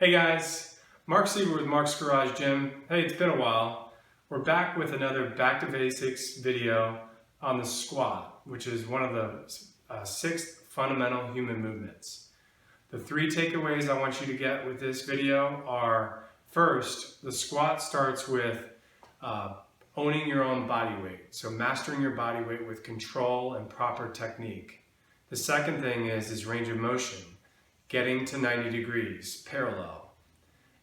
Hey guys, Mark Sieber with Mark's Garage Gym. Hey, it's been a while. We're back with another Back to Basics video on the squat, which is one of the 6 fundamental human movements. The 3 takeaways I want you to get with this video are, first, the squat starts with owning your own body weight. So mastering your body weight with control and proper technique. The second thing is range of motion. Getting to 90 degrees, parallel.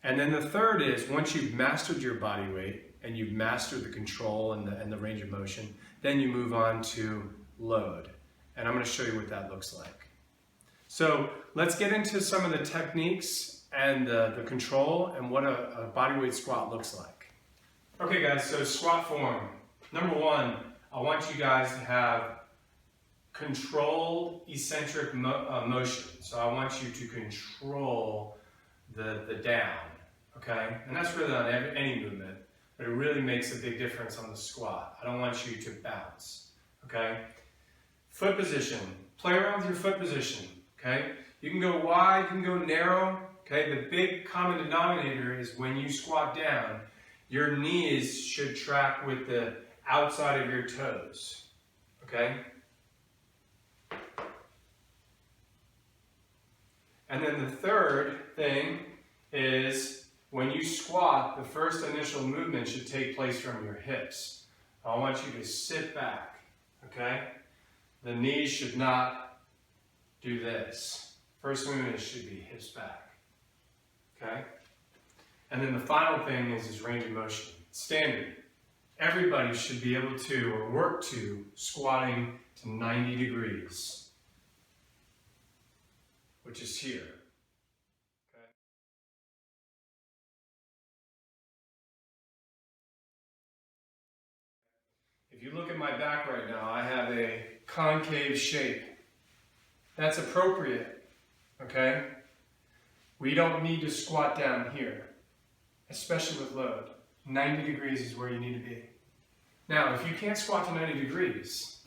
And then the third is, once you've mastered your body weight and you've mastered the control and the range of motion, then you move on to load. And I'm going to show you what that looks like. So let's get into some of the techniques and the control and what a bodyweight squat looks like. Okay guys, so squat form. Number 1, I want you guys to have controlled eccentric motion. So I want you to control the down, okay? And that's really on any movement, but it really makes a big difference on the squat. I don't want you to bounce, okay? Foot position, play around with your foot position, okay? You can go wide, you can go narrow, okay? The big common denominator is when you squat down, your knees should track with the outside of your toes, okay? And then the third thing is, when you squat, the first initial movement should take place from your hips. I want you to sit back, okay? The knees should not do this. First movement should be hips back, okay? And then the final thing is range of motion. Standard. Everybody should be able to, or work to, squatting to 90 degrees. Which is here. Okay. If you look at my back right now, I have a concave shape. That's appropriate, okay? We don't need to squat down here, especially with load. 90 degrees is where you need to be. Now, if you can't squat to 90 degrees,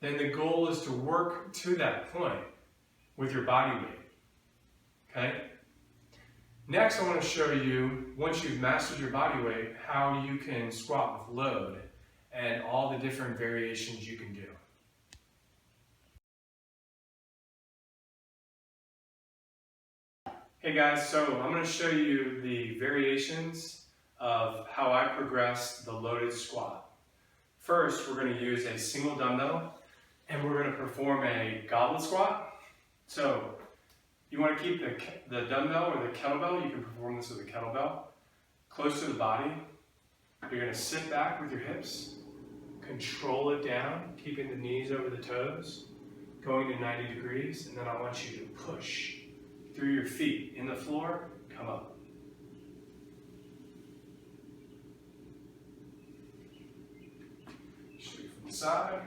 then the goal is to work to that point with your body weight, okay? Next, I want to show you, once you've mastered your body weight, how you can squat with load and all the different variations you can do. Hey guys, so I'm going to show you the variations of how I progress the loaded squat. First, we're going to use a single dumbbell and we're going to perform a goblet squat. So, you want to keep the dumbbell or the kettlebell, you can perform this with a kettlebell, close to the body. You're going to sit back with your hips, control it down, keeping the knees over the toes, going to 90 degrees, and then I want you to push through your feet in the floor, come up. Show you from the side.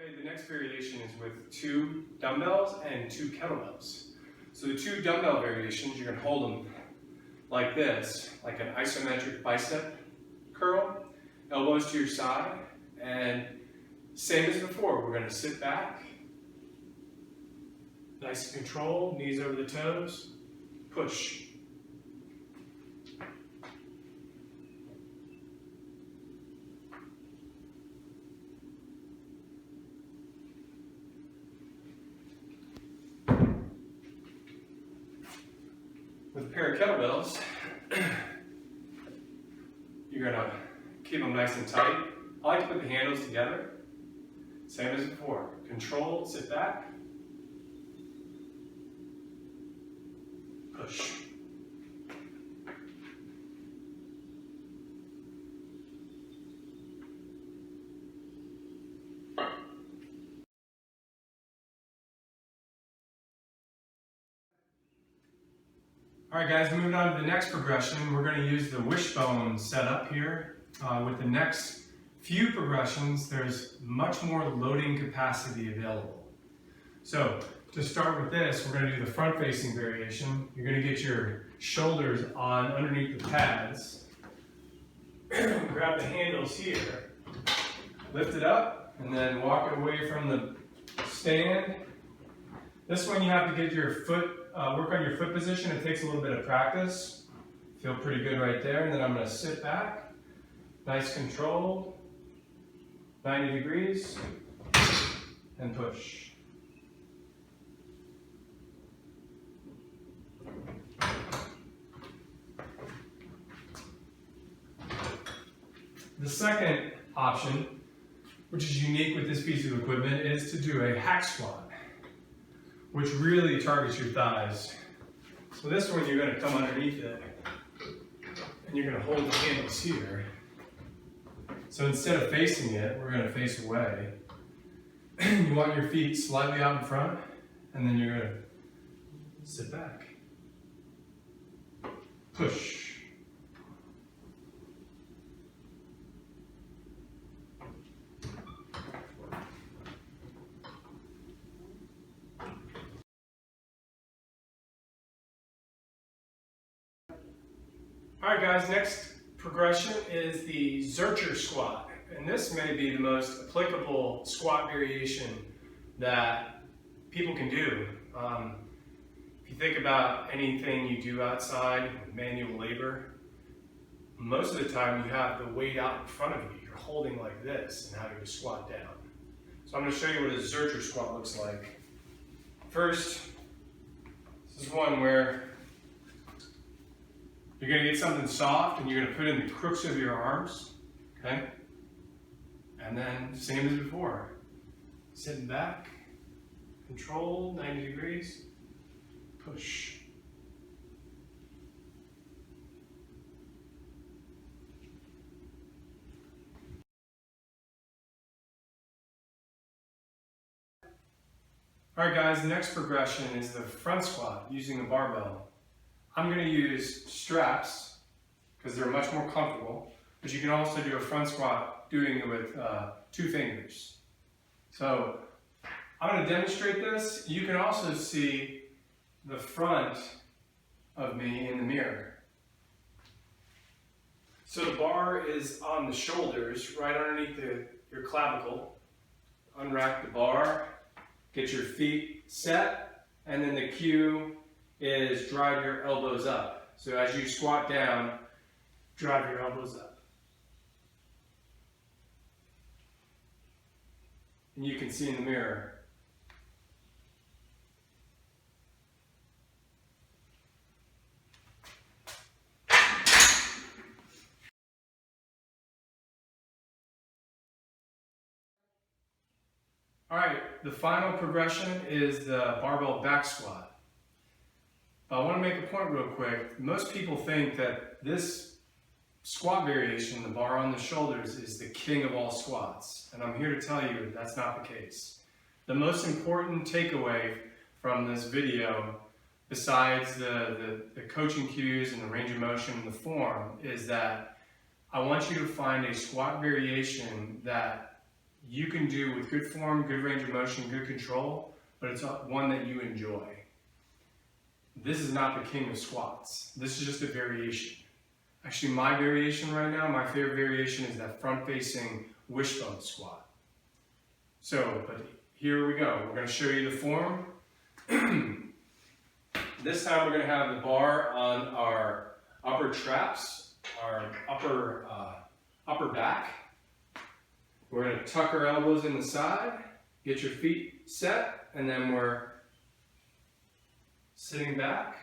Okay, the next variation is with 2 dumbbells and 2 kettlebells. So the 2 dumbbell variations, you're going to hold them like this, like an isometric bicep curl, elbows to your side, and same as before, we're going to sit back, nice and controlled, knees over the toes, push. With a pair of kettlebells, you're going to keep them nice and tight. I like to put the handles together, same as before. Controlled, sit back, push. All right guys, moving on to the next progression, we're going to use the wishbone setup here. With the next few progressions, there's much more loading capacity available. So To start with this, we're going to do the front facing variation. You're going to get your shoulders on underneath the pads. Grab the handles here, lift it up, and then walk away from the stand. This one you have to get your foot, work on your foot position. It takes a little bit of practice. Feel pretty good right there. And then I'm going to sit back, nice control, 90 degrees, and push. The second option, which is unique with this piece of equipment, is to do a hack squat, which really targets your thighs. So this one, you're going to come underneath it, and you're going to hold the handles here. So instead of facing it, we're going to face away. You want your feet slightly out in front, and then you're going to sit back. Push. Alright guys, next progression is the Zercher squat. And this may be the most applicable squat variation that people can do. If you think about anything you do outside with manual labor, most of the time you have the weight out in front of you. You're holding like this and having to squat down. So I'm going to show you what a Zercher squat looks like. First, this is one where you're going to get something soft and you're going to put it in the crooks of your arms, okay? And then, same as before, sitting back, control, 90 degrees, push. All right guys, the next progression is the front squat using a barbell. I'm going to use straps because they're much more comfortable, but you can also do a front squat doing it with 2 fingers. So I'm going to demonstrate this. You can also see the front of me in the mirror. So the bar is on the shoulders, right underneath your clavicle. Unrack the bar, get your feet set, and then the cue is drive your elbows up. So as you squat down, drive your elbows up. And you can see in the mirror. All right, the final progression is the barbell back squat. I want to make a point real quick. Most people think that this squat variation, the bar on the shoulders, is the king of all squats. And I'm here to tell you that's not the case. The most important takeaway from this video, besides the coaching cues and the range of motion and the form, is that I want you to find a squat variation that you can do with good form, good range of motion, good control, but it's one that you enjoy. This is not the king of squats. This is just a variation. Actually, my variation right now, my favorite variation is that front-facing wishbone squat. So, but here we go. We're going to show you the form. This time we're going to have the bar on our upper traps, our upper back. We're going to tuck our elbows in the side, get your feet set, and then we're sitting back,